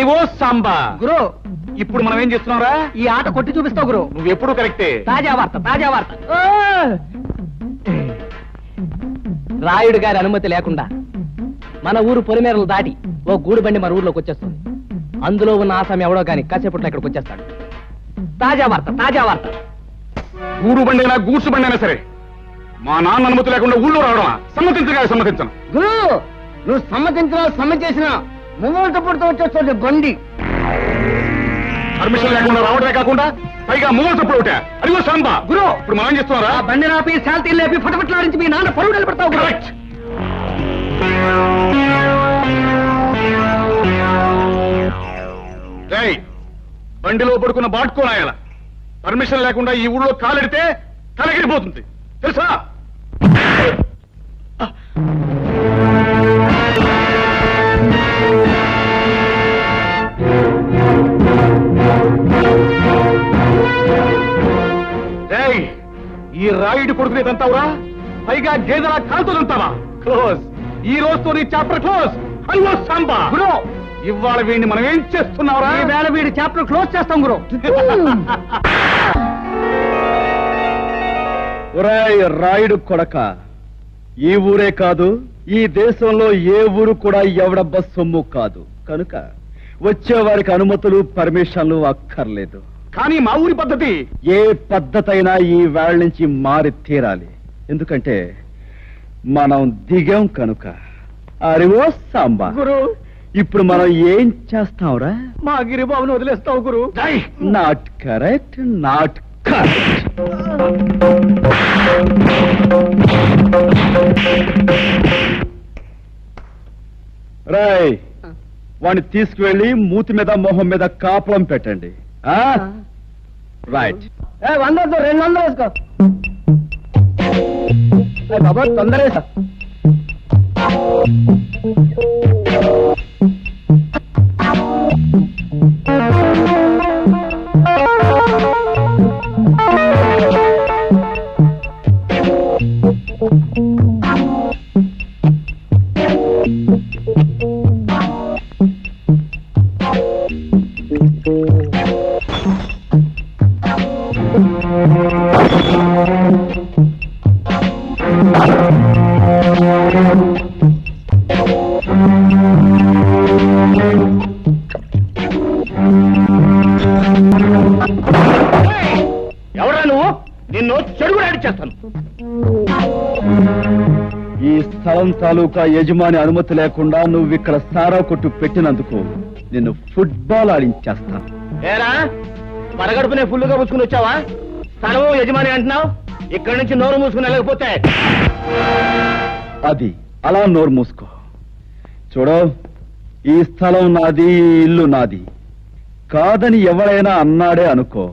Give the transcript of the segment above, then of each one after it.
అరివో సాంబా గురు ఇప్పుడు మనం ఏం చేస్తున్నావురా? ఈ ఆట కొట్టి చూపిస్తావు గురు. నువ్వు ఎప్పుడు కరెక్టే. తాజా వార్త తాజా వార్త. రాయుడు గారి అనుమతి లేకుండా మన ఊరు పొలిమేరలు దాటి ఓ గూడు బండి మన ఊర్లోకి వచ్చేస్తుంది. అందులో ఉన్న ఆసామి ఎవడో కానీ కాసేపట్లో ఇక్కడికి వచ్చేస్తాడు. తాజా వార్త తాజా వార్త. గూడు బండి అయినా గూడ్సు బండి అయినా సరే మా నాన్న అనుమతి లేకుండా ఊళ్ళో రావడమా? సమ్మతించగా సమ్మతించను. గురు నువ్వు సమ్మతించినా సమ్మతించినా ముంగోళ్ళతో పుడుతూ వచ్చేస్తుంది బండి. పర్మిషన్ లేకుండా రావడమే కాకుండా పైగా మూగలు తప్పుడు ఒకటే. అదిగో సాంబా గురు ఇప్పుడు మనం ఏం చేస్తున్నారా? బండి నాపి శాంతి లేపి ఫటఫట్లాడించి మీ నాన్న పరువు నిలబడతావు. కరెక్ట్. బండిలో పడుకున్న బాటుకోనాయాల పర్మిషన్ లేకుండా ఈ ఊళ్ళో కాలెడితే తలగిరిపోతుంది తెలుసా? ఈ రాయుడు కొడుకునేదంతావురా? పైగా గేదెలా కాలుతుంటావా? క్లోజ్. ఈ రోజుతో నీ చాప్టర్ క్లోజ్. హలో సాంబా గురు ఇవాళ వీడిని మనం ఏం చేస్తున్నావురా? ఈ వేళ వీడి చాప్టర్ క్లోజ్ చేస్తాం గురు. ఒరేయ్ రాయుడు కొడక, ఈ ఊరే కాదు ఈ దేశంలో ఏ ఊరు కూడా ఎవడబ్బ సొమ్ము కాదు. కనుక వచ్చేవారికి అనుమతులు పర్మిషన్లు అక్కర్లేదు. కానీ మా ఊరి పద్ధతి ఏ పద్ధతైనా ఈ వేళ నుంచి మారి తీరాలి. ఎందుకంటే మనం దిగాం కనుక. అరివో సాంబా గురు ఇప్పుడు మనం ఏం చేస్తాంరా? మా గిరిబాబును వదిలేస్తావు గురు. Not correct not correct. రాయ్ వాడిని తీసుకువెళ్ళి మూతి మీద మొహం మీద కాపురం పెట్టండి. రైట్. 100 200 వేసుకో బాబా తొందరగా సార్. ఎవరా నువ్వు? నిన్ను చెడుగు చేస్తాను. ఈ స్థలం తాలూకా యజమాని అనుమతి లేకుండా నువ్వు ఇక్కడ సారా కొట్టు పెట్టినందుకు నిన్ను ఫుట్బాల్ ఆడించేస్తాను. ఏరా పరగడుపునే ఫుల్లుగా పుచ్చుకుని వచ్చావా? స్థలము యజమాని అంటున్నావు. ఇక్కడి నుంచి నోరు మూసుకుని వెళ్ళకపోతే అది అలా నోరు మూసుకో. చూడ ఈ స్థలం నాది, ఈ ఇల్లు నాది కాదని ఎవరైనా అన్నాడే అనుకో,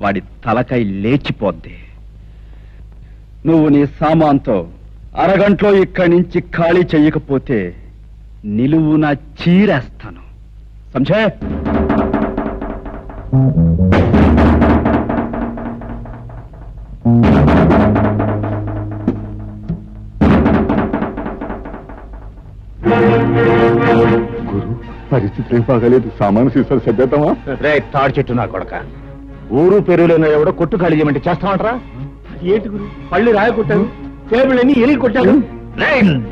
వాడి తలకై లేచిపోద్ది. నువ్వు నీ సామాన్తో అరగంటలో ఇక్కడి నుంచి ఖాళీ చెయ్యకపోతే నిలువున చీరేస్తాను. సంజయ్ గురు పరిస్థితి ఏం బాగాలేదు. సామాను సీసాలు సర్దేద్దామా? రే తాడు చెట్టు నా కొడక, ఊరు పెరుగులేని ఎవడో కొట్టు ఖాళీ చేయమంటే చేస్తామంటారా? ఏంటి గురు పళ్ళు రాయ కొట్టాను, టేబుల్ని ఎలిగి కొట్టాను.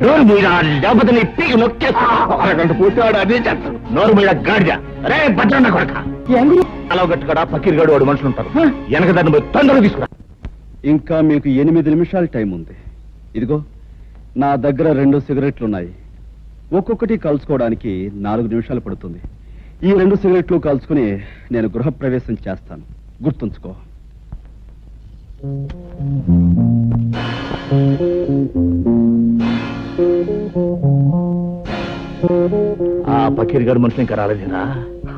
నోరు మీద లేకపోతే నీ పీకి నొక్కేస్తా. అరగంట పూర్తి ఆడు అదే చేస్తాడు. నోరు మీద గాడిద. రే భద్రన్న కొడక, అలా గట్టుకడా పక్కిరిగాడు వాడు మనుషులు ఉంటారు. వెనక దాన్ని పోయి తొందరగా తీసుకురా. ఇంకా మీకు 8 నిమిషాల టైం ఉంది. ఇదిగో నా దగ్గర 2 సిగరెట్లున్నాయి. ఒక్కొక్కటి కలుసుకోవడానికి 4 నిమిషాలు పడుతుంది. ఈ 2 సిగరెట్లు కలుసుకుని నేను గృహప్రవేశం చేస్తాను. గుర్తుంచుకో. ఆ పక్కిరిగాడు మనుషులు ఇంకా రాలేదేనా?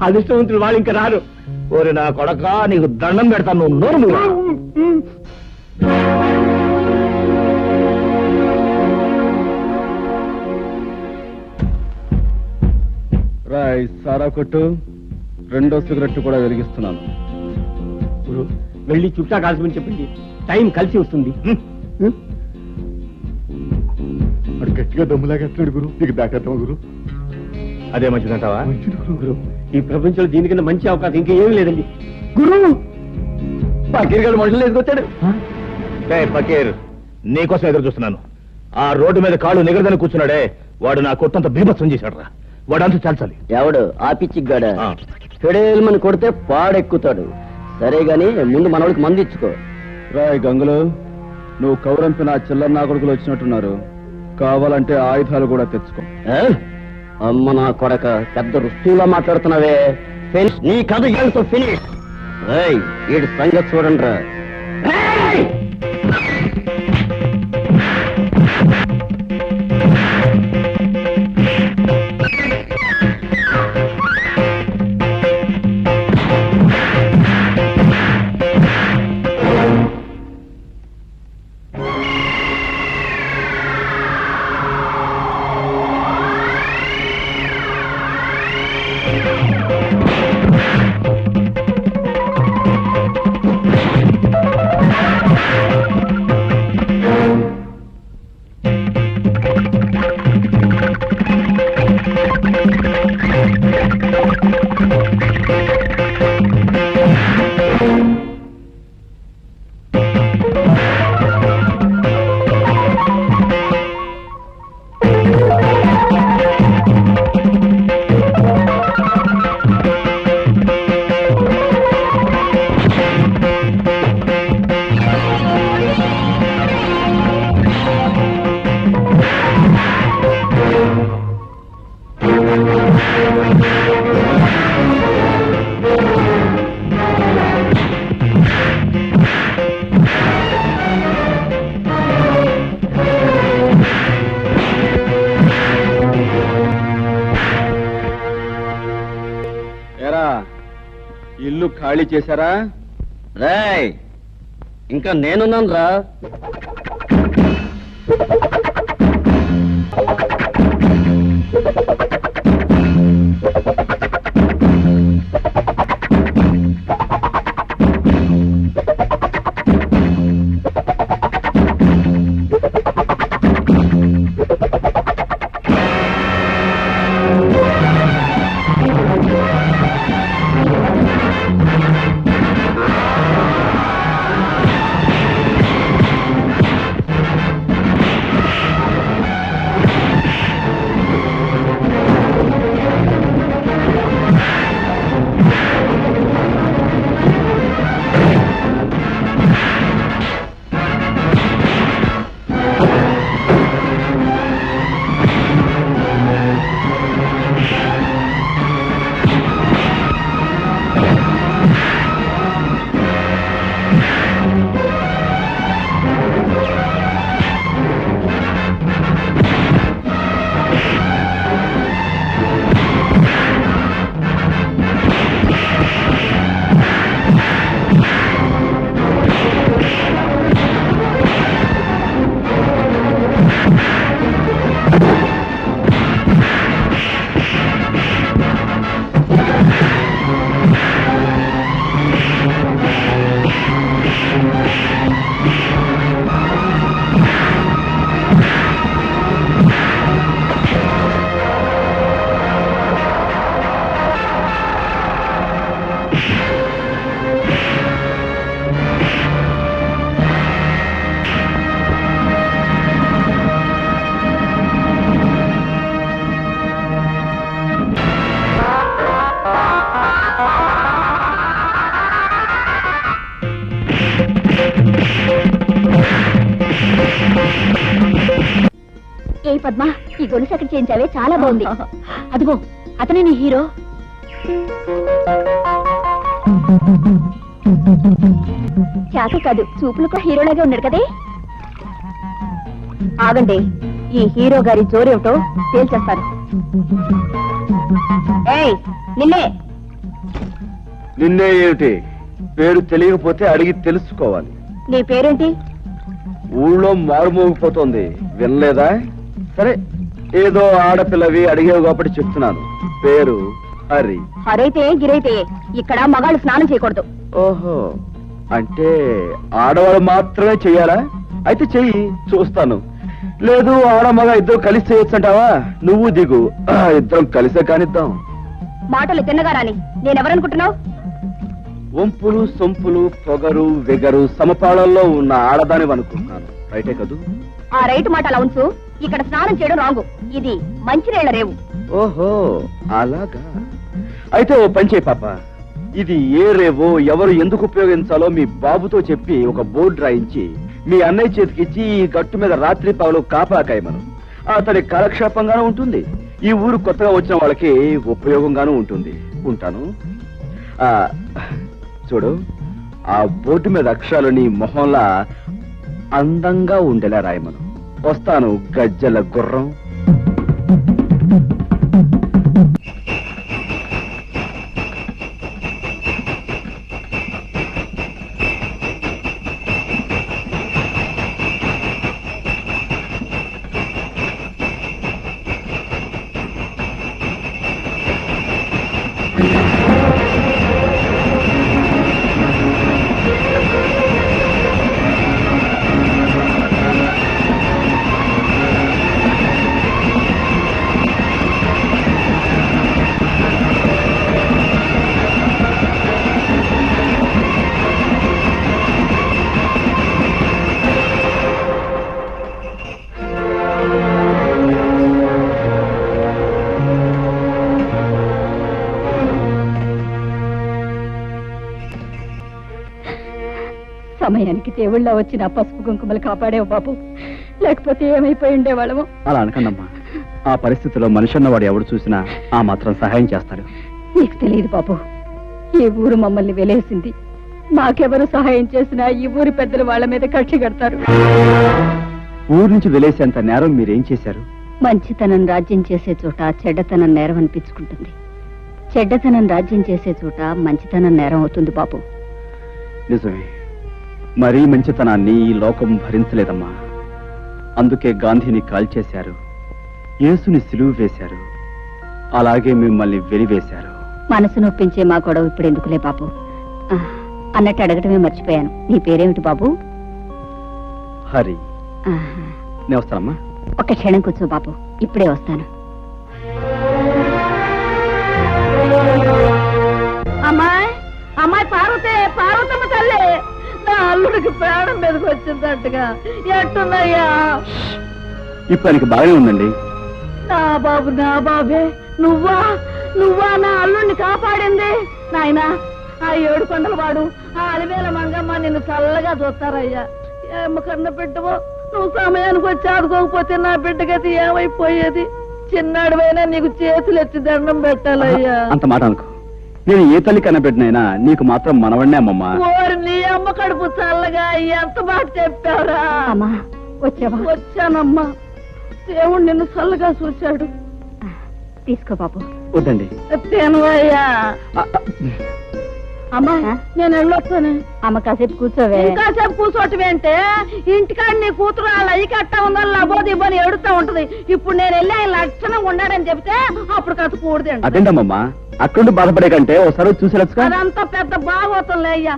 అదృష్టవంతులు వాళ్ళు ఇంకా రారు. ఓరి నా కొడక, నీకు దండం పెడతాను. నువ్వు నోరు మీద రాయ్ సారా కొట్టు. 2వ సిగరెట్ కూడా వెలిగిస్తున్నాను. గురు వెళ్ళి చుట్టా కాల్చమని చెప్పండి. టైం కలిసి వస్తుంది. వాడు గట్టిగా దమ్ములాగేస్తున్నాడు గురు. నీకు దాకేద్దామా గురు? అదే మంచిదంటావా? గురు, ఈ ప్రపంచంలో దీనికన్నా మంచి అవకాశం ఇంకేమీ లేదండి. గురు, పకీర్ గారు మనుషులు ఎదుకొచ్చాడు. పకీర్, నీకోసం ఎదురు చూస్తున్నాను. ఆ రోడ్డు మీద కాళ్ళు నిగరదని కూర్చున్నాడే, వాడు నా కొట్టంత బీభత్సం చేశాడు రా. వాడు అంతా చాల్చాలి. ఎవడు ఆ పిచ్చిగాడ? ఫెడేల్మని కొడితే పాడెక్కుతాడు. సరే గాని ముందు మనోడికి మంది ఇచ్చుకో. రాయ్ గంగులు, నువ్వు కౌరంపి నా చిల్లర నా కొడుకులు వచ్చినట్టున్నారు. కావాలంటే ఆయుధాలు కూడా తెచ్చుకో. అమ్మ నా కొడక, పెద్ద రుస్తువులా మాట్లాడుతున్నావే. నీ కథ ఏళ్ళతో ఫినిష్. వీడి సంగతి చూడండి రా. ఇల్లు ఖాళీ చేశారా? రేయ్, ఇంకా నేనున్నాను రా. ఏ పద్మ, ఈ గొలుసు ఎక్కడ చేయించావే? చాలా బాగుంది. అదిగో అతనే నీ హీరో. చాక కాదు, చూపులకు హీరోలాగే ఉన్నాడు కదే. ఆగండి, ఈ హీరో గారి జోరేమిటో తేల్చేస్తాను. ఏయ్, నిన్నే. నిన్నే ఏమిటి? పేరు తెలియకపోతే అడిగి తెలుసుకోవాలి. నీ పేరేంటి? ఊళ్ళో మారుమోగిపోతోంది, వినలేదా? సరే, ఏదో ఆడపిల్లవి అడిగేవి కాబట్టి చెప్తున్నాను. పేరు హరి. హరైతే గిరైతే ఇక్కడ మగాళ్ళు స్నానం చేయకూడదు. ఓహో, అంటే ఆడవాళ్ళు మాత్రమే చెయ్యాలా? అయితే చెయ్యి, చూస్తాను. లేదు ఆడమగ ఇద్దరు కలిసి చేయొచ్చంటావా? నువ్వు దిగు, ఇద్దరం కలిసే కానిద్దాం. మాటలు తిన్నగా రాని. నేనెవరనుకుంటున్నావు? వంపులు సొంపులు పొగరు వెగరు సమపాళల్లో ఉన్న ఆడదాని అనుకుంటున్నాను. రైటే కదూ? ఆ రైట్ మాట అలా ఉంచు. ఇక్కడ స్నానం చేయడం రాంగు. ఇది మంచినీళ్ల రేవు. ఓహో అలాగా. అయితే ఓ పని చేయి పాప, ఇది ఏ రేవో ఎవరు ఎందుకు ఉపయోగించాలో మీ బాబుతో చెప్పి ఒక బోర్డు రాయించి మీ అన్నయ్య చేతికిచ్చి ఈ గట్టు మీద రాత్రి పగలు కాపాకాయమను. అతని కాలక్షేపంగానూ ఉంటుంది, ఈ ఊరు కొత్తగా వచ్చిన వాళ్ళకి ఉపయోగంగానూ ఉంటుంది. ఉంటాను. చూడు, ఆ బోర్డు మీద అక్షరాలు నీ మొహంలా అందంగా ఉండేలా రాయమను. వస్తాను గజ్జల గుర్రం. సమయానికి దేవుళ్ళ వచ్చిన పసుపు కుంకుమలు కాపాడేవు బాబు, లేకపోతే ఏమైపోయి ఉండేవాళ్ళము. అలా అనకండమ్మా. ఆ పరిస్థితిలో మనిషి అన్నవాడు ఎవడు చూసినా ఆ మాత్రం సహాయం చేస్తాడు. నీకు తెలియదు బాబు, ఈ ఊరు మమ్మల్ని వెలేసింది. మాకెవరు సహాయం చేసినా ఈ ఊరి పెద్దలు వాళ్ళ మీద కక్షి కడతారు. ఊరు నుంచి వెలేసేంత నేరం మీరేం చేశారు? మంచితనం రాజ్యం చేసే చోట చెడ్డతనం నేరం అనిపించుకుంటుంది. చెడ్డతనం రాజ్యం చేసే చోట మంచితనం నేరం అవుతుంది బాబు. నిజమే, మరీ మంచితనాన్ని ఈ లోకం భరించలేదమ్మా. అందుకే గాంధీని కాల్చేశారు, యేసుని సిలువ వేశారు, అలాగే మిమ్మల్ని వెలివేశారు. మనసు నొప్పించే మా గొడవ ఇప్పుడు ఎందుకులే బాబు. అన్నట్టు అడగటమే మర్చిపోయాను. నీ పేరేమిటి బాబు? హరి. నేను వస్తానమ్మా. ఒక్క క్షణం కూర్చో బాబు, ఇప్పుడే వస్తాను. అమ్మాయి అమ్మాయి పార్వతే, పార్వతమ్మ తల్లి, నా అల్లుడికి ప్రాణం మీదకి వచ్చిందట్టుగా. ఎట్టున్నాయ్యా? ఇప్పుడు ఆయనకి బాగానే ఉందండి. నా బాబు, నా బాబే, నువ్వా నువ్వా నా అల్లుడిని కాపాడింది? నాయనా, ఆ 7 కొండల వాడు, ఆ అలివేల మంగమ్మ నిన్ను చల్లగా చూస్తారయ్యా. ఏమ కన్న బిడ్డవో, నువ్వు సమయానికి వచ్చి ఆదుకోకపోతే నా బిడ్డగతి ఏమైపోయేది? చిన్నాడువైనా నీకు చేతులు ఎత్తి దండం పెట్టాలయ్యా. అంత మాట అనుకో. నేను ఏ తల్లి కన్నబిడ్డనైనా నీకు మాత్రం మనవడినే అమ్మమ్మా. ఓరి నీ అమ్మ కడుపు చల్లగా ఎంత మాట చెప్పావురా. వచ్చానమ్మా, దేవుడు నిన్ను చల్లగా చూశాడు. తీసుకో బాబు. వద్దండి. తేనువయ్యా. అమ్మా, నేను వెళ్ళొస్తాను. అమ్మ కాసేపు కూర్చోవే. కాసేపు కూర్చోటమేంటే, ఇంటికాడ నీ కూతురు వాళ్ళ అయ్యి కట్టా ఉందని లబోది ఇవ్వని ఎడుతూ ఉంటది. ఇప్పుడు నేను వెళ్ళి ఆయన లక్షణంగా ఉన్నాడని చెప్తే అప్పుడు కాస్త కూడదండి. అదేంటమ్మా, అక్కడ బాధపడే కంటే ఒకసారి చూసేలా. అదంతా పెద్ద బాగోతుందిలే అయ్యా.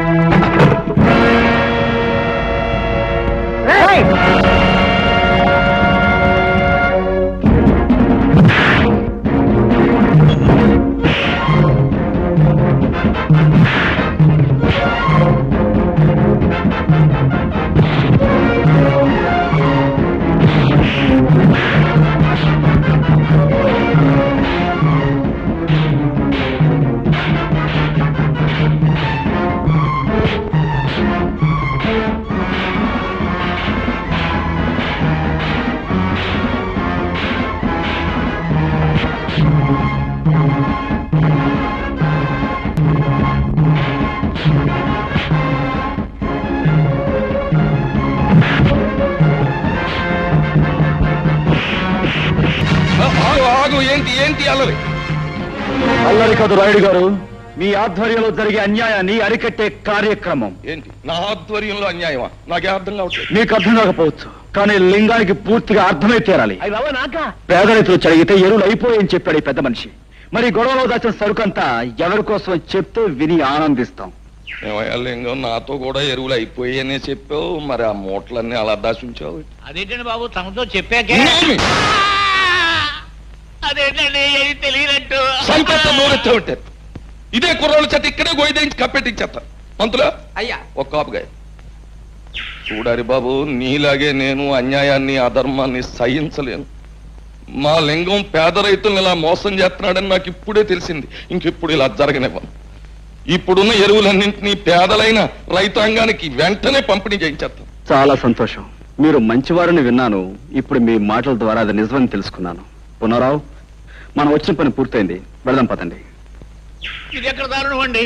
అల్లరి కాదు రాయుడు గారు, మీ ఆధ్వర్యంలో జరిగే అన్యాయాన్ని అరికట్టే కార్యక్రమం. ఏంటి నా ఆధ్వర్యంలో అన్యాయమా? నాకే అర్థం కావచ్చు. మీకు అర్థం కాకపోవచ్చు, కానీ లింగానికి పూర్తిగా అర్థమై తీరాలి. పేద రైతులు చదివితే ఎరువులు అయిపోయాయని చెప్పాడు ఈ పెద్ద మనిషి. మరి గొడవలో దాచిన సరుకంతా ఎవరి కోసం చెప్తే విని ఆనందిస్తాం. ఏమయ్యా లింగం, నాతో కూడా ఎరువులు అయిపోయాయనే చెప్పావు, మరి ఆ మూటలన్నీ అలా దాచుంచావు. అదేంటండి బాబు, తమతో చెప్పాకే. అదేంటండి తెలియనట్టు నోరెత్తావుంటారు. ఇదే కుర్రోళ్ళ చేత ఇక్కడే గోయిదేంచి కప్పెట్టించేస్తారు. పంతులు అయ్యా ఒక కాపుగా చూడారి బాబు, నీలాగే నేను అన్యాయాన్ని అధర్మాన్ని సహించలేను. మా లింగం పేద రైతులను ఇలా మోసం చేస్తున్నాడని నాకు ఇప్పుడే తెలిసింది. ఇంకెప్పుడు ఇలా జరగనివ్వను. ఇప్పుడున్న ఎరువులన్నింటినీ పేదలైన రైతాంగానికి వెంటనే పంపిణీ చేయించేస్తాం. చాలా సంతోషం. మీరు మంచివారని విన్నాను. ఇప్పుడు మీ మాటల ద్వారా అది నిజమని తెలుసుకున్నాను. పునరావు, మనం వచ్చిన పని పూర్తయింది, వెళదాం పదండి. ఇది ఎక్కడ దారుణం అండి?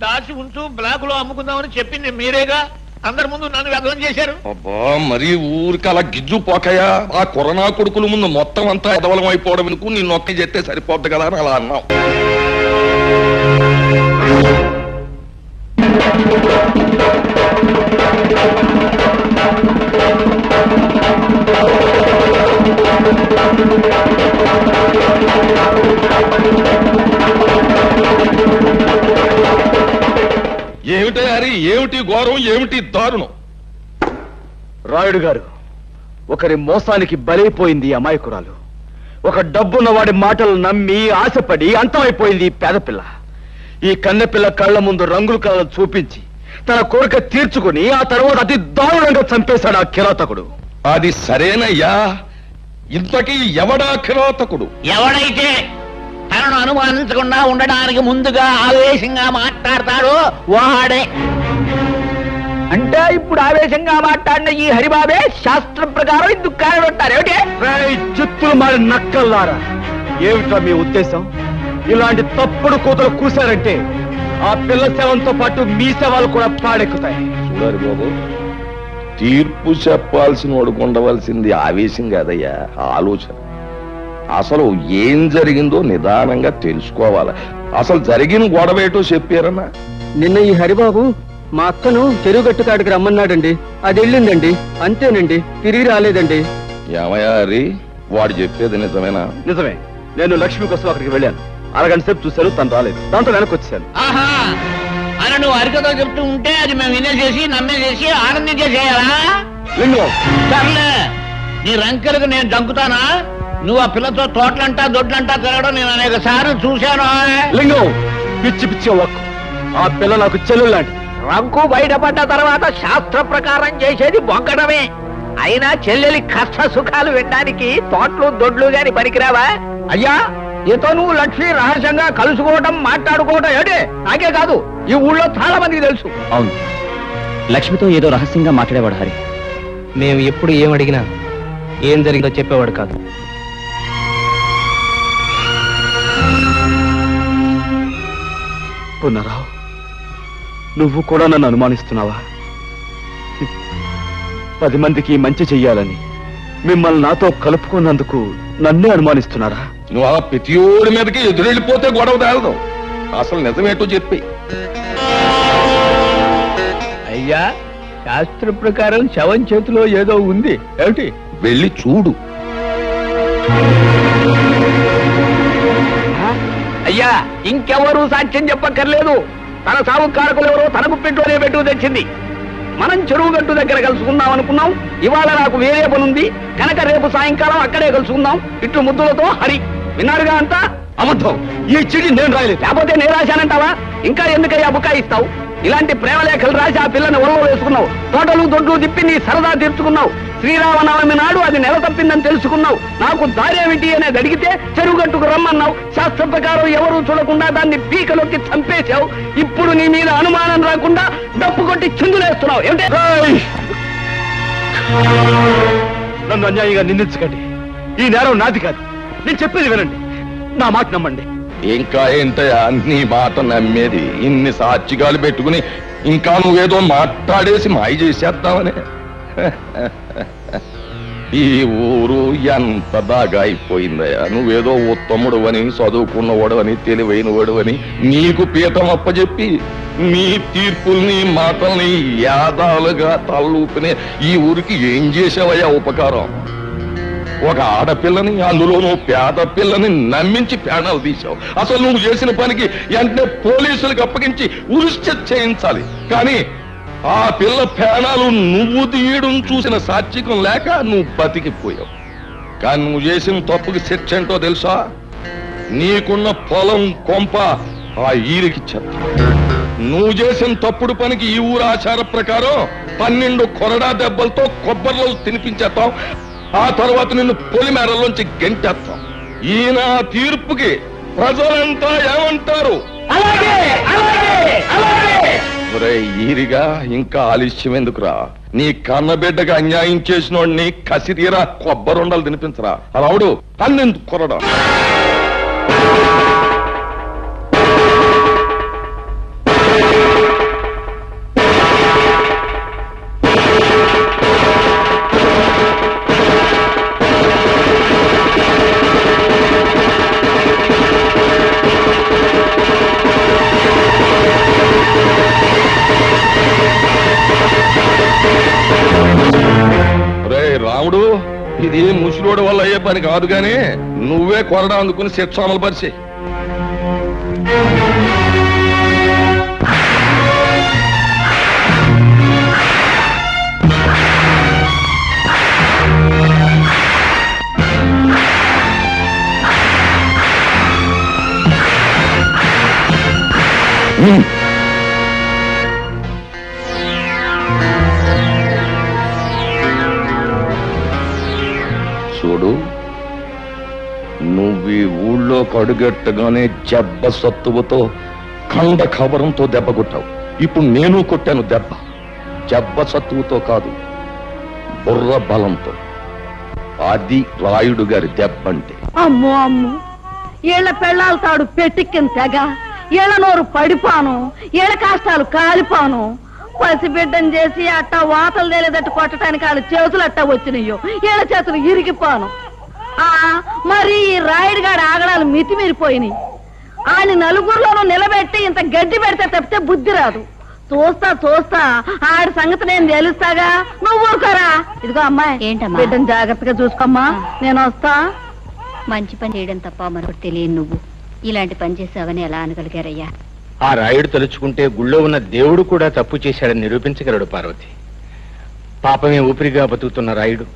దాచి ఉంటూ బ్లాక్ లో అమ్ముకుందామని చెప్పింది మీరేగా, అందరి ముందు నన్ను వ్యర్థం చేశారు. అబ్బా, మరి ఊరికి అలా గిజ్జు పోకయా? ఆ కరోనా కొడుకుల ముందు మొత్తం అంతా ఎదవలం అయిపోవడం ఎందుకు? నిన్ను ఒక్క చెప్తే సరిపోద్ది కదా అని అలా అన్నావు. ఏమిటి హరి, ఏమిటి ఘోరం, ఏమిటి దారుణం? రాయుడు గారు, ఒకరి మోసానికి బలైపోయింది అమాయకురాలు. ఒక డబ్బున్న వాడి మాటలు నమ్మి ఆశపడి అంతమైపోయింది ఈ పేదపిల్ల. ఈ కన్నెపిల్ల కళ్ళ ముందు రంగుల కళలు చూపించి తన కోరిక తీర్చుకుని ఆ తర్వాత అతి దారుణంగా చంపేశాడు ఆ కిరాతకుడు. అది సరేనయ్యా, ఇంతకీ ఎవడా కిరాతకుడు? ఎవడైతే తనను అనుమానించకుండా ఉండడానికి ముందుగా ఆవేశంగా మాట్లాడతాడో వాడే. అంటే ఇప్పుడు ఆవేశంగా మాట్లాడిన ఈ హరిబాబే శాస్త్రం ప్రకారం ఇందుకు కారణమంటారు. ఏమిటి చిత్తులు మారి నక్కల్లారా, ఏమిటా మీ ఉద్దేశం? ఇలాంటి తప్పుడు కూతురు కూశారంటే ఆ పిల్ల శవంతో పాటు మీ శవాలు కూడా పాడెక్కుతాయి. చూడాలి బాబు, తీర్పు చెప్పాల్సిన వాడుకు ఉండవలసింది ఆవేశం కాదయ్యా, ఆలోచన. అసలు ఏం జరిగిందో నిదానంగా తెలుసుకోవాలి. అసలు జరిగిన గొడవ ఏటో చెప్పారన్నా? నిన్న ఈ హరిబాబు మా అక్కను చెరువు గట్టు కాడికి రమ్మన్నాడండి. అది వెళ్ళిందండి, అంతేనండి, తిరిగి రాలేదండి. ఏమయ్యా హరి, వాడు చెప్పేది నిజమేనా? నిజమే. నేను లక్ష్మి కోసం అక్కడికి వెళ్ళాను. అరగంట సేపు చూశాను, తను రాలేదు. దాంతో వెనక్కి వచ్చాను. ఆహా, అని నువ్వు అరికతో చెప్తూ ఉంటే అది మేము వినేసేసి నమ్మేసేసి ఆనందించేసేయాలా? లింగం, సర్లే, నీ రంకెలకు నేను దంకుతానా? నువ్వు ఆ పిల్లతో తోటలంటా దొడ్లంటా తిరగడం నేను అనేక సార్లు చూశాను. లింగం, పిచ్చి పిచ్చి వక్కు. ఆ పిల్ల నాకు చెల్లెలు లాంటి. రంకు బయటపడ్డ తర్వాత శాస్త్ర ప్రకారం చేసేది బొక్కడమే. అయినా చెల్లెలి కష్ట సుఖాలు వినడానికి తోటలు దొడ్లు గాని పనికిరావా? అయ్యా, ఇతో నువ్వు లక్ష్మి రహస్యంగా కలుసుకోవడం మాట్లాడుకోవడం ఏడే నాకే కాదు, ఈ ఊళ్ళో చాలా మందికి తెలుసు. అవును, లక్ష్మితో ఏదో రహస్యంగా మాట్లాడేవాడు హరి. మేము ఎప్పుడు ఏం అడిగినా ఏం జరిగిందో చెప్పేవాడు కాదు. పునరావు, నువ్వు కూడా నన్ను అనుమానిస్తున్నావా? 10 మందికి మంచి చెయ్యాలని మిమ్మల్ని నాతో కలుపుకున్నందుకు నన్నే అనుమానిస్తున్నారా? నువ్వు ఆ ప్రతియోడి మీదకి ఎదురెళ్ళిపోతే గొడవ తేలదు. అసలు నిజమేటో చెప్పి. అయ్యా, శాస్త్ర ప్రకారం శవం చేతిలో ఏదో ఉంది. ఏమిటి? వెళ్ళి చూడు. అయ్యా, ఇంకెవరూ సాక్ష్యం చెప్పక్కర్లేదు. తన సాగు కారకులు ఎవరో తనకు పెట్టునే పెట్టు తెచ్చింది. మనం చెరువు గట్టు దగ్గర కలుసుకుందాం అనుకున్నాం. ఇవాళ నాకు వేరే పనుంది కనుక రేపు సాయంకాలం అక్కడే కలుసుకుందాం. ఇట్లు ముద్దులతో హరి. విన్నారుగా అంతా? అబద్ధం. ఈ చిడి నేను రాయలేదు. లేకపోతే నేను రాశానంటావా? ఇంకా ఎందుకయ్యా బుకాయిస్తావు? ఇలాంటి ప్రేమలేఖలు రాసి ఆ పిల్లని ఒళ్ళో వేసుకున్నావు. తోటలు దొడ్లు తిప్పి నీ సరదా తీర్చుకున్నావు. శ్రీరామనవమి నాడు అది నెల తప్పిందని తెలుసుకున్నావు. నాకు దారేమిటి అనేది అడిగితే చెరువుగట్టుకు రమ్మన్నావు. శాస్త్ర ప్రకారం ఎవరూ చూడకుండా దాన్ని పీకలోకి చంపేశావు. ఇప్పుడు నీ మీద అనుమానం రాకుండా డప్పు కొట్టి చిందులేస్తున్నావు. ఏమిటి? నన్ను అన్యాయంగా నిందించకండి. ఈ నేరం నాది కాదు. నేను చెప్పేది వినండి, నా మాట నమ్మండి. ఇంకా ఏంటయ్యా నీ మాట నమ్మేది? ఇన్ని సాక్షిగాలు పెట్టుకుని ఇంకా నువ్వేదో మాట్లాడేసి మాయ చేసేద్దామని. ఈ ఊరు ఎంత బాగా అయిపోయిందయ్యా. నువ్వేదో ఉత్తముడు అని, చదువుకున్నవాడు అని, తెలివైనవాడు అని నీకు పీఠం అప్పచెప్పి నీ తీర్పుల్ని మాటల్ని యాదాలుగా తలూపినే ఈ ఊరికి ఏం చేసావయ్యా ఉపకారం? ఒక ఆడపిల్లని, అందులోనూ పేద పిల్లని నమ్మించి ప్రాణాలు తీశావు. అసలు నువ్వు చేసిన పనికి వెంటనే పోలీసులకు అప్పగించి ఉరిష్ట చేయించాలి. కానీ ఆ పిల్ల ప్రాణాలు నువ్వు తీయడం చూసిన సాత్వికం లేక నువ్వు బతికిపోయావు. కానీ నువ్వు చేసిన తప్పుకి శిక్ష ఏంటో తెలుసా? నీకున్న పొలం కొంప ఆ ఈరికిచ్చారు. నువ్వు చేసిన తప్పుడు పనికి ఈ ఊరు ఆచార ప్రకారం 12 కొరడా దెబ్బలతో కొబ్బరిలో తినిపించేస్తాం. ఆ తర్వాత నిన్ను పొలిమేరలోంచి గెంటేస్తాం. ఈయన తీర్పుకి ప్రజలంతా ఏమంటారు? ఈరిగా ఇంకా ఆలస్యం ఎందుకురా? నీ కన్నబిడ్డగా అన్యాయం చేసినోడిని కసితీరా కొబ్బరుండలు తినిపించరా. అలావుడు 12 కొరడా. రాముడు, ఇది ముసలోడు వల్ల అయ్యే పని కాదు గాని నువ్వే కొరడా అందుకుని శిక్ష అమలు పరిచే. చూడు, నువ్వు ఈ ఊళ్ళో కడుగెట్టగానే జబ్బ సత్తువతో కండ కబరంతో దెబ్బ కొట్టావు. ఇప్పుడు నేను కొట్టాను దెబ్బ. జబ్బ సత్తువతో కాదు, బుర్ర బలంతో. అది రాయుడు గారి దెబ్బ అంటే. అమ్మో అమ్మో, ఏళ్ల పెళ్ళాలు తాడు పెట్టిక్కిన తెగ, ఏళ్ల నోరు పడిపాను, ఏళ్ల కాష్టాలు కాలిపాను. పసిబిడ్డను చేసి అట్ట వాతలు తేలేదట్టు కొట్టడానికి వాళ్ళ చేతులు అట్ట వచ్చినాయో, ఏళ్ల చేతులు ఇరిగిపోను. మరి ఈ రాయుడుగాడి ఆగడాలు మితిమీరిపోయినాయి. ఆయన నలుగురిలోనూ నిలబెట్టి ఇంత గడ్డి పెడితే తప్పితే బుద్ధి రాదు. చూస్తా చూస్తా ఆడి సంగతి నేను తెలుస్తాగా. నువ్వు ఊరుకోరా. ఇదిగో అమ్మాయి, ఏంటమ్మా, బిడ్డను జాగ్రత్తగా చూసుకోమ్మా. నేను వస్తా. మంచి పని చేయడం తప్ప మరొకటి తెలియదు. నువ్వు ఇలాంటి పని చేసావని ఎలా అనగలిగారయ్యా? ఆ రాయుడు తలుచుకుంటే గుళ్ళో ఉన్న దేవుడు కూడా తప్పు చేశాడని నిరూపించగలడు పార్వతి. పాపమే ఊపిరిగా బతుకుతున్న రాయుడు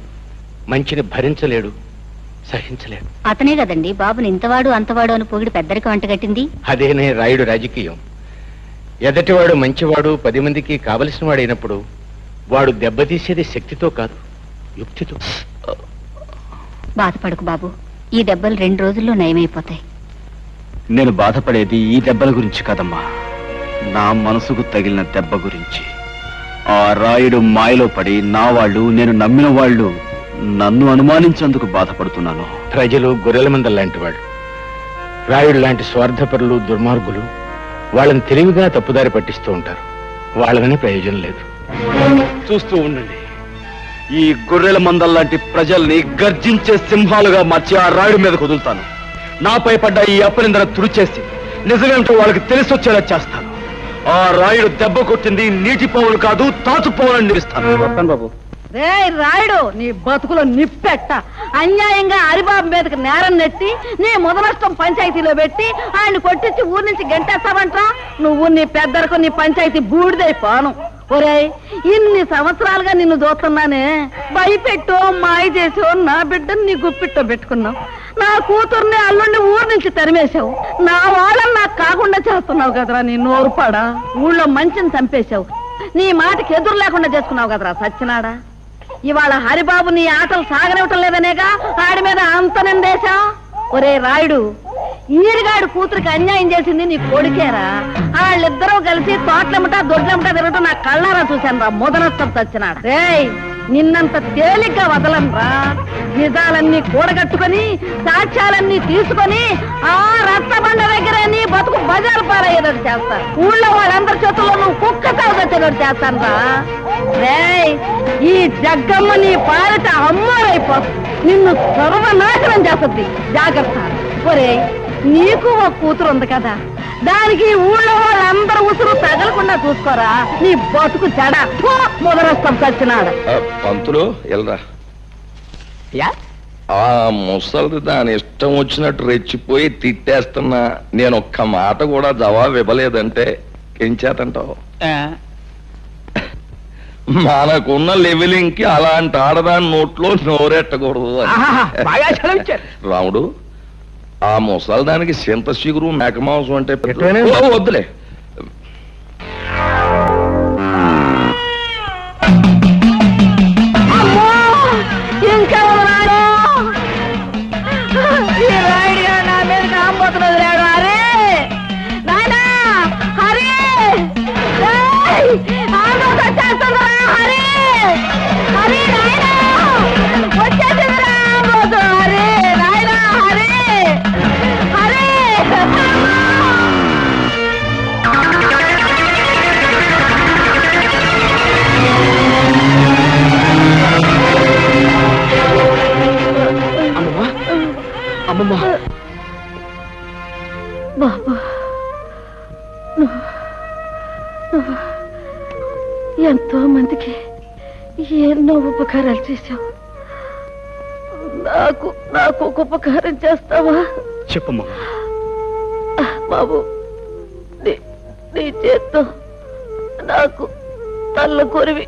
మంచిని భరించలేడు, సహించలేడు. అతనే కదండి బాబుని ఇంతవాడు అంతవాడు అని పొగిడి పెద్దరికి వంటగట్టింది. అదేనే రాయుడు రాజకీయం. ఎదటివాడు మంచివాడు 10 మందికి కావలసిన వాడైనప్పుడు వాడు దెబ్బతీసేది శక్తితో కాదు, యుక్తితో. బాధపడకు బాబు, ఈ దెబ్బలు 2 రోజుల్లో నయమైపోతాయి. నేను బాధపడేది ఈ దెబ్బల గురించి కాదమ్మా, నా మనసుకు తగిలిన దెబ్బ గురించి. ఆ రాయుడు మాయలో పడి నా వాళ్ళు, నేను నమ్మిన వాళ్ళు నన్ను అనుమానించేందుకు బాధపడుతున్నాను. ప్రజలు గొర్రెల మందల లాంటి వాళ్ళు. రాయుడు లాంటి స్వార్థపరులు, దుర్మార్గులు వాళ్ళని తెలివిగా తప్పుదారి పట్టిస్తూ ఉంటారు. వాళ్ళని ప్రయోజనం లేదు. చూస్తూ ఉండండి, ఈ గొర్రెల మందల్లాంటి ప్రజల్ని గర్జించే సింహాలుగా మార్చి ఆ రాయుడు మీద కుదులుతాను. నాపై పడ్డ ఈ అపనిందన తుడిచేసి నిజమేమిటో వాళ్ళకి తెలిసొచ్చేలా చేస్తాను. ఆ రాయుడు దెబ్బ కొట్టింది నీటి పోవులు కాదు, తాచు పోవులని నిలుస్తాను. బాబు, రే రాయుడు, నీ బతుకులో నిప్పెట్ట. అన్యాయంగా హరిబాబు మీదకి నేరం నెట్టి నీ ముదనష్టం పంచాయతీలో పెట్టి ఆయన కొట్టించి ఊరి నుంచి గంటేస్తావంటా. నువ్వు నీ పెద్దరకు నీ పంచాయతీ బూడిదైపోను. ఒరేయ్, ఇన్ని సంవత్సరాలుగా నిన్ను చూస్తున్నానే, భయపెట్టో మాయ చేసో నా బిడ్డను నీ గుప్పిట్టో పెట్టుకున్నావు. నా కూతుర్ని అల్లుడిని ఊరు నుంచి తరిమేశావు. నా వాళ్ళని నాకు కాకుండా చేస్తున్నావు కదరా నీ నోరుపాడా. ఊళ్ళో మంచిని చంపేశావు. నీ మాటకి ఎదురు లేకుండా చేసుకున్నావు కదరా సచ్చినాడా. ఇవాళ హరిబాబు నీ ఆటలు సాగనివ్వటం లేదనేగా ఆడి మీద అంత నిందేశా. ఒరే రాయుడు, ఈరిగాడు కూతురికి అన్యాయం చేసింది నీ కొడుకేరా. వాళ్ళిద్దరూ కలిసి తోటలమ్మటా దొడ్లమ్మటా తిరగటం నా కళ్ళారా చూశాను రా ముదనష్టం చచ్చినాడు. రేయ్, నిన్నంత తేలిగ్గా వదలనరా. నిజాలన్నీ కూడగట్టుకుని సాక్ష్యాలన్నీ తీసుకొని ఆ రత్తబండ దగ్గర నీ బతుకు బజారు పారయ్యేటట్టు చేస్తాను. ఊళ్ళో వాళ్ళందరి చేతుల్లో నువ్వు కుక్క తాగొచ్చేటట్టు చేస్తాను రా. రేయ్, ఈ జగ్గమ్మ నీ పాలిట అమ్మారైపోతుంది. నిన్ను సర్వనాశనం చేస్తుంది. జాగ్రత్త. ఒరే, నీకు ఒక కూతురు ఉంది కదా, దానికి ఊళ్ళో వాళ్ళందరూ ఉసురు తగలకుండా చూసుకోరా. నీ బతుకు చెడ మొదలొస్తాం చచ్చినాడు. పంతులు ఎల్రా. ఆ ముసలిది దాని ఇష్టం వచ్చినట్టు రెచ్చిపోయి తిట్టేస్తున్నా నేను ఒక్క మాట కూడా జవాబు ఇవ్వలేదంటే ఏం చేతంటావు? మనకున్న లెవెలింగ్ కి అలాంటి ఆడదాని నోట్లో నోరెట్టకూడదు అని. రాముడు, ఆ ముసలిదానికి చింత చిగురు మేకమాంసం అంటే వద్దులే. బాబా, ఎంతో మందికి ఎన్నో ఉపకారాలు చేశావు. నాకు ఒక ఉపకారం చేస్తావా? చెప్పమ్మా. బాబు, నీ చేత్తో నాకు తల్ల కొరివి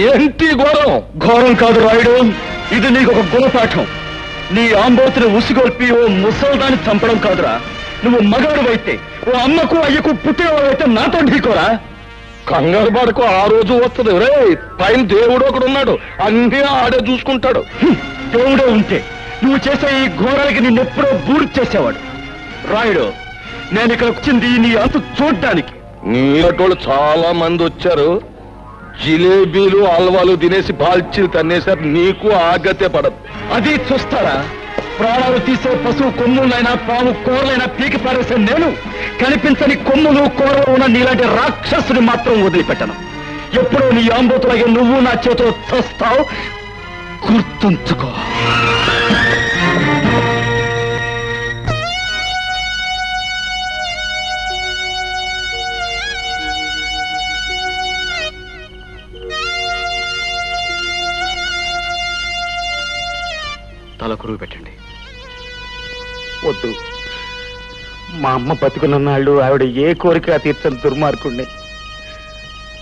ఏంటి ఘోరం? ఘోరం కాదు రాయుడు, ఇది నీకు ఒక గుణపాఠం. నీ ఆంబోతుని ఉసిగొల్పి ఓ ముసల్దాన్ని చంపడం కాదురా. నువ్వు మగాడువైతే, ఓ అమ్మకు అయ్యకు పుట్టినవాడైతే నాతో ఢీకోరా. కంగారు పడకు, ఆ రోజు వస్తుంది. రే, పైన దేవుడు ఒకడున్నాడు, అన్నీ ఆడే చూసుకుంటాడు. దేవుడే ఉంటే నువ్వు చేసే ఈ ఘోరాలకి నిన్నెప్పుడో బూర్తి చేసేవాడు. రాయుడు, నేను ఇక్కడ వచ్చింది నీ అంతు చూడ్డానికి. నీలటోళ్ళు చాలా మంది వచ్చారు, జిలేబీలు హల్వాలు తినేసి బాల్చీలు తన్నేశారు. నీకు ఆగతే పడదు. అది చూస్తారా? ప్రాణాలు తీసే పశువు కొమ్ములైనా పాము కూరలైనా పీకి పారేసే నేను కనిపించని కొమ్ములు కూరలు ఉన్న నీలాంటి రాక్షసుని మాత్రం వదిలిపెట్టను. ఎప్పుడో నీ ఆంబోతులాగే నువ్వు నా చేతిలో చస్తావు, గుర్తుంచుకో. తలకురువు పెట్టండి. వద్దు, మా అమ్మ బతుకున్నన్నాళ్ళు ఆవిడ ఏ కోరిక తీర్చని దుర్మార్గుణ్ణి.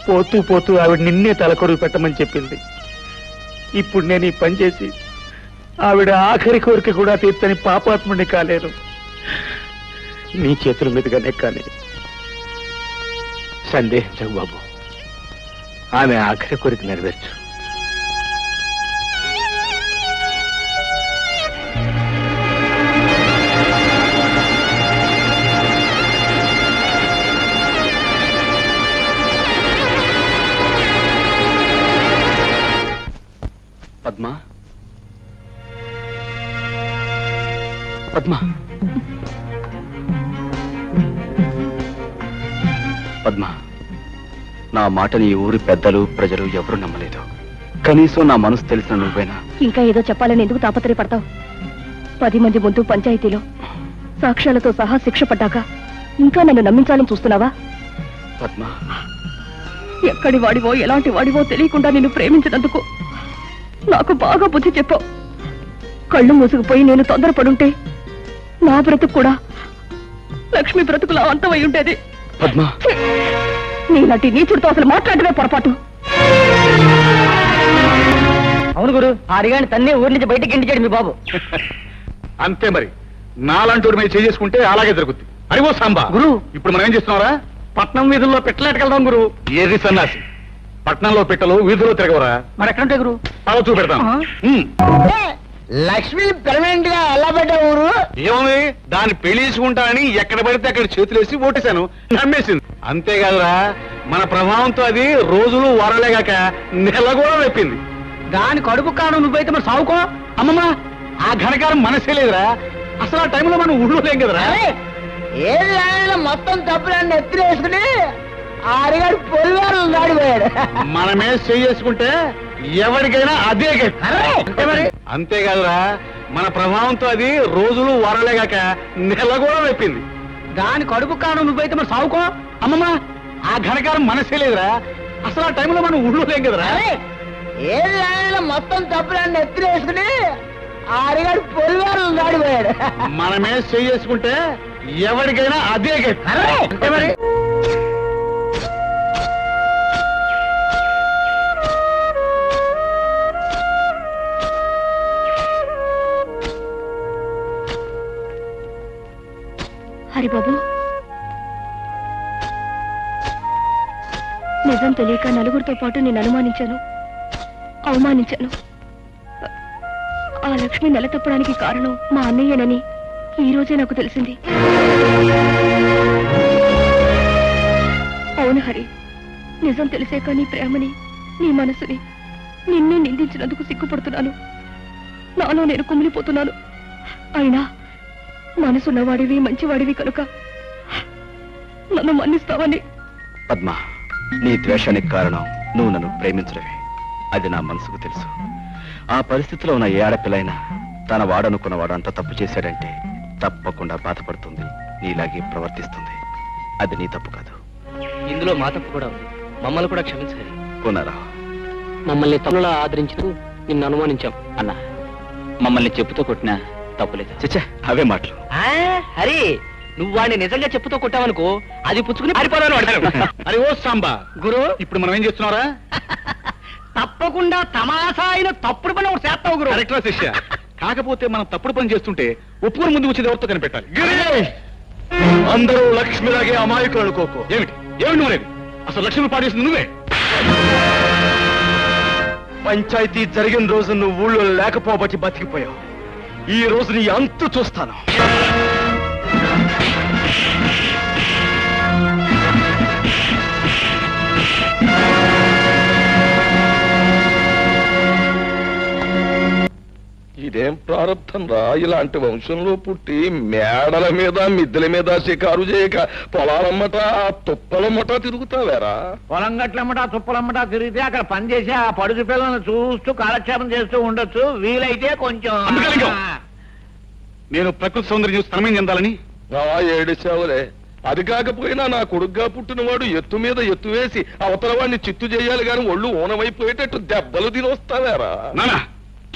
పోతూ పోతూ ఆవిడ నిన్నే తలకొరువు పెట్టమని చెప్పింది. ఇప్పుడు నేను ఈ పని చేసి ఆవిడ ఆఖరి కోరిక కూడా తీర్చని పాపాత్ముడిని కాలేను. నీ చేతుల మీదుగానే కానీ సందేహించకు బాబు, ఆమె ఆఖరి కోరిక నెరవేర్చు. పద్మ పద్మ, నా మాటని ఈ ఊరి పెద్దలు ప్రజలు ఎవరూ నమ్మలేదు. కనీసం నా మనసు తెలిసిన నువ్వేనా? ఇంకా ఏదో చెప్పాలని ఎందుకు తాపత్రయపడతావు? 10 మంది ముందు పంచాయతీలో సాక్ష్యాలతో సహా శిక్ష పడ్డాక ఇంకా నన్ను నమ్మించాలని చూస్తున్నావా? పద్మ, ఎక్కడి వాడివో ఎలాంటి వాడివో తెలియకుండా నిన్ను ప్రేమించినందుకు నాకు బాగా బుద్ధి చెప్పావు. కళ్ళు మూసుకుపోయి నేను తొందరపడుంటే నా బ్రతుకు కూడా లక్ష్మి బ్రతుకులా అంతమై ఉండేది. పద్మ, నీలాంటి నీచుడితో అసలు మాట్లాడమే పొరపాటు. అవును గురు, ఆ అరిగాని తన్నే ఊరి నుంచి బయటకి ఇంటిచాడు మీ బాబు. అంతే మరి, నాలాంటి మీద చేసుకుంటే అలాగే జరుగుద్ది. అరివో సాంబా గురు, ఇప్పుడు మనం ఏం చేస్తున్నారా? పట్నం వీధుల్లో పెట్టలేటకెళ్దాం గురు. ఏది సన్నాసి, పట్నంలో పెట్టలు వీధిలో తిరగవరా? మరి ఎక్కడుంటే గురు? అలా చూపెడతాం. లక్ష్మి పెర్మనెంట్ గా ఎలా పెట్టా ఊరు? ఏముంది, దాన్ని పెళ్లించుకుంటానని ఎక్కడ పడితే అక్కడ చేతులేసి ఓటేశాను, నమ్మేసింది. అంతేకాదురా, మన ప్రభావంతో అది రోజులు వారలేగాక నెల కూడా వెప్పింది. దాని కడుపు కాను నువ్వైతే మరి సావుకో. అమ్మమ్మ, ఆ ఘనకారం మనసే లేదురా. అసలు ఆ టైంలో మనం ఊళ్ళో లేం కదరా. ఏది ఆయన మొత్తం తప్పులన్నీ ఎత్తిరేసుకుని ఆరిగాడు పొలివారు దాడిపోయాడు. మనమే చేసుకుంటే ఎవరికైనా అదే గతి. అంతేకాదురా, మన ప్రభావంతో అది రోజులు వారలేగాక నెల కూడా వెప్పింది. దాని కడుపు కాను నువ్వైతే మరి సావుకో. అమ్మమ్మ, ఆ ఘనకారం మనసే లేదురా. అసలు ఆ టైంలో మనం ఊళ్ళో లేం కదరా. ఏది ఆయన మొత్తం తప్పులన్నీ ఎత్తిరేసుకుని ఆరిగాడు పొలివారు దాడిపోయాడు. మనమే చేసుకుంటే ఎవరికైనా అదే గతి. మరి హరిబాబు, నిజం తెలియక నలుగురితో పాటు నేను అనుమానించాను, అవమానించాను. ఆ లక్ష్మి నెల తప్పడానికి కారణం మా అన్నయ్యనని ఈ రోజే నాకు తెలిసింది. అవును హరి, నిజం తెలిసాక నీ ప్రేమని, నీ మనసుని, నిన్నే నిందించినందుకు సిగ్గుపడుతున్నాను. నాలో నేను కుమిలిపోతున్నాను. అయినా మనసున్నవాడివి, మంచివాడివి కనుక నన్ను మన్నిస్తావని. పద్మ, నీ ద్వేషానికి కారణం నువ్వు నన్ను ప్రేమించడమే. అది నా మనసుకు తెలుసు. ఆ పరిస్థితిలో ఉన్న ఏ ఆడపిల్లైనా తన వాడనుకున్నవాడు అంత తప్పు చేశాడంటే తప్పకుండా బాధపడుతుంది, నీలాగే ప్రవర్తిస్తుంది. అది నీ తప్పు కాదు. ఇందులో మా తప్పు కూడా ఉంది. మమ్మల్ని కూడా క్షమించాలి. పునరావు, మమ్మల్ని తనులా ఆదరించు నిన్ను అనుమానించాం. అన్నా, మమ్మల్ని చెప్పుతో కొట్టినా తప్పులేదు. చచ్చా, అవే మాటలు. హరి, నువ్వు వాడిని నిజంగా చెప్పుతో కొట్టావనుకో, అది పుచ్చుకుని పారిపోదాను అడతాను. అరే ఓ సాంబా గురు, ఇప్పుడు మనం ఏం చేస్తున్నారా? తప్పకుండా తమాషా అయిన తప్పుడు పని ఒకటి చేస్తావు గురు. కరెక్టా శిష్య? కాకపోతే మనం తప్పుడు పని చేస్తుంటే ఒప్పుకొని ముందు వచ్చేది ఎవరితో కనిపెట్టాలి. అందరూ లక్ష్మిలాగే అమాయకులు అనుకోకు. ఏమిటి ఏమిటి నువ్వు? అసలు లక్ష్మి పాడేసింది నువ్వే. పంచాయతీ జరిగిన రోజు నువ్వు ఊళ్ళో లేకపోబట్టి బతికిపోయావు. ఈ రోజు నీ అంతు చూస్తాను. ఇదేం ప్రారంభం రా, ఇలాంటి వంశంలో పుట్టి మేడల మీద మిద్దెల మీద షికారు చేయక పొలాలమ్మట తుప్పలమ్మట తిరుగుతావేరా? పొలం గట్లమ్మట తుప్పలమ్మట తిరిగితే అక్కడ పని చేసి ఆ పడుచు పిల్లలను చూస్తూ కాలక్షేపం చేస్తూ ఉండొచ్చు. వీలైతే కొంచెం నేను ప్రకృతి సౌందర్యం చూసి తనమేం చెందాలని ఏడిచావులే. అది కాకపోయినా నా కొడుగ్గా పుట్టినవాడు ఎత్తు మీద ఎత్తు వేసి అవతల వాడిని చిత్తు చేయాలి గాని ఒళ్ళు ఊనమైపోయేటట్టు దెబ్బలు తినొస్తావేరా? నానా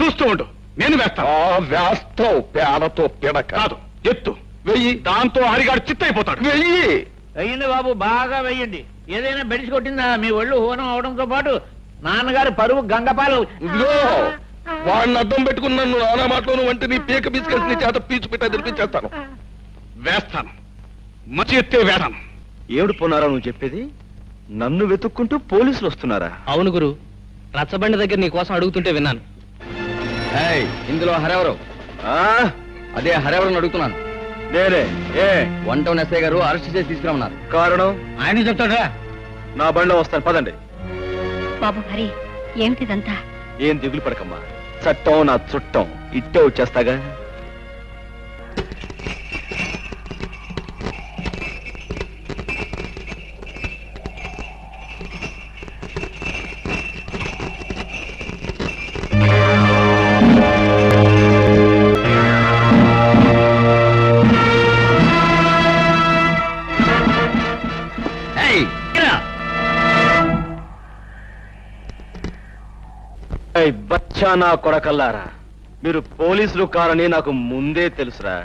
చూస్తూ ఉండు, నేను వేస్తాను. వేస్తావు పేడతో పిడక కాదు, ఎత్తు వెయ్యి, దాంతో హరిగాడు చిత్తైపోతాడు. వెయ్యి వెయ్యండి బాబు, బాగా వెయ్యండి. ఏదైనా బెడిసి కొట్టిందా మీ ఒళ్ళు హోనం అవడంతో పాటు నాన్నగారు పరువు గంగపాలు. ఇదిగో వాడిని అడ్డం పెట్టుకుని నన్ను నానా మాటలోను వంటి నీ పీక పీసుకెళ్ళి నీ చేత పీచు పెట్టా తెరిపించేస్తాను. వేస్తాను, మంచి ఎత్తే వేస్తాను. ఏడు పోనారా నువ్వు చెప్పేది? నన్ను వెతుక్కుంటూ పోలీసులు వస్తున్నారా? అవును గురు, రచ్చబండి దగ్గర నీ కోసం అడుగుతుంటే విన్నాను. ఇందులో హరెవరు? అదే హరెవరని అడుగుతున్నాను. నేనే. వన్ టౌన్ ఎస్ఐ గారు అరెస్ట్ చేసి తీసుకురమ్మన్నారు. కారణం ఆయన చెప్తాడా? నా బండిలో వస్తాను, పదండి. బాబు హరి, ఏమిటిదంతా? ఏం దిగులు పడకమ్మా, చట్టం నా చుట్టం, ఇట్టే వచ్చేస్తాగా. అచ్చా నా కొడకల్లారా, మీరు పోలీసులు కారని నాకు ముందే తెలుసురా.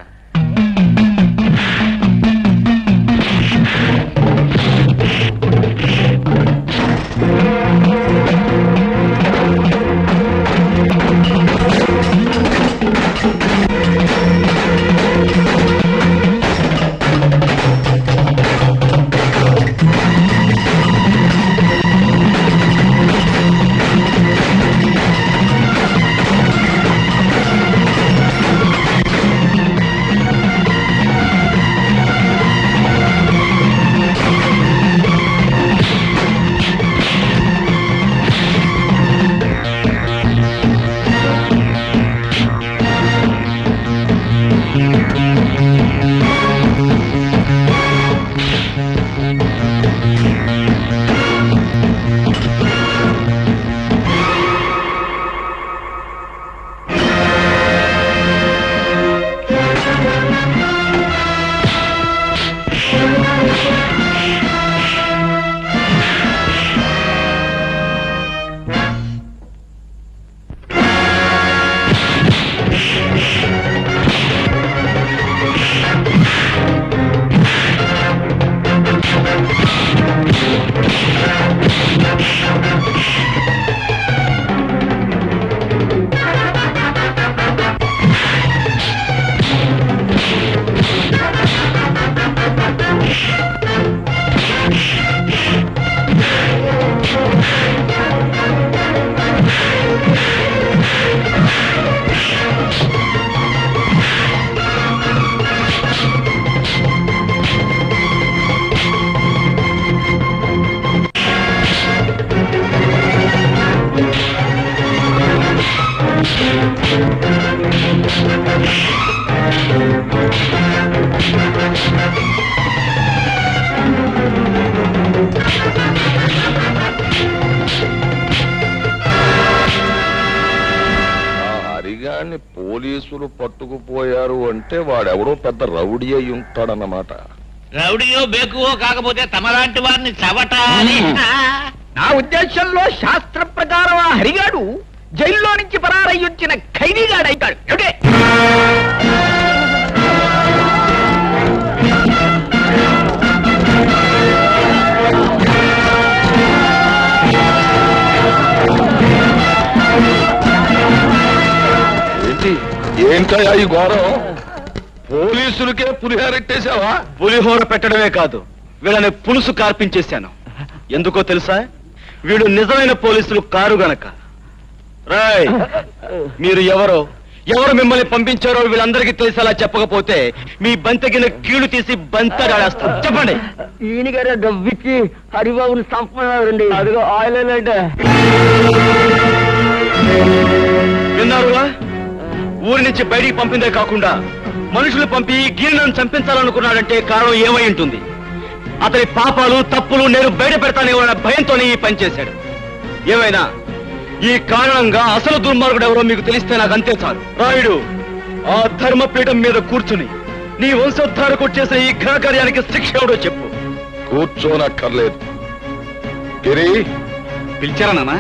హరిగాన్ని పోలీసులు పట్టుకుపోయారు అంటే వాడెవడో పెద్ద రౌడీ అయి ఉంటాడన్నమాట. రౌడీయో బేకువో కాకపోతే తమలాంటి వారిని చవటాలి. నా ఉద్దేశంలో శాస్త్ర ప్రకారం ఆ హరిగాడు జైల్లో నుంచి పరారయ్యొచ్చిన ఖైదీగాడైతాడు. ఏంటి ఏంటయ్యా ఈ ఘోరం? పోలీసులకే పులిహోరెట్టేశావా? పులిహోర పెట్టడమే కాదు, వీళ్ళని పులుసు కార్పించేశాను. ఎందుకో తెలుసా? వీడు నిజమైన పోలీసులు కారు గనక. రాయ్, మీరు ఎవరు మిమ్మల్ని పంపించారో వీళ్ళందరికీ తెలిసేలా చెప్పకపోతే మీ బంతగిన కీళ్లు తీసి బంతడాడేస్తాను. చెప్పండి. ఈయన గారు డబ్బిచ్చి హరిబాబుని సంపన్నారండి. అదిగో ఆయిల్ అంటే విన్నారుగా? ఊరి నుంచి బయటికి పంపిందే కాకుండా మనుషులు పంపి గీర్ణను చంపించాలనుకున్నాడంటే కారణం ఏమై ఉంటుంది? అతని పాపాలు తప్పులు నేను బయట పెడతానేమన్న భయంతోనే ఈ పని చేశాడు. ఏమైనా ఈ కారణంగా అసలు దుర్మార్గుడు ఎవరో మీకు తెలిస్తే నాకు అంతే చాలు. రాయుడు, ఆ ధర్మపీఠం మీద కూర్చుని నీ వంశోద్ధారకు చేసే ఈ ఘనకార్యానికి శిక్ష ఎవడో చెప్పు. కూర్చోనక్కర్లేదు. గిరి, పిలిచారా నాన్న?